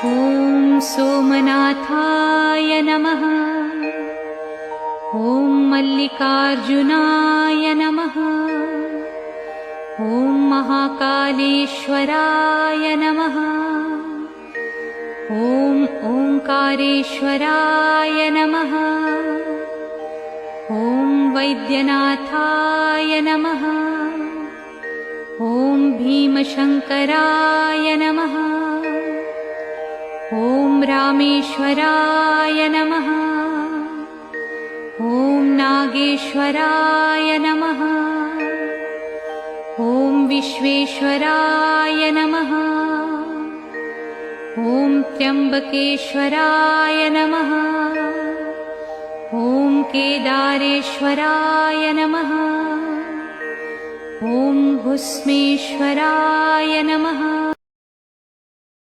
ॐ सोमनाथाय नमः। ॐ मल्लिकार्जुनाय नमः। ॐ महाकालेश्वराय नमः। ॐ ओंकारेश्वराय नमः। ॐ वैद्यनाथाय नमः। ॐ भीमशंकराय नमः। ॐ रामेश्वराय नमः। ॐ नागेश्वराय नमः। ॐ विश्वेश्वराय नमः। ॐ त्र्यंबकेश्वराय नमः। ॐ केदारेश्वराय नमः। ॐ भुस्मेश्वराय नमः।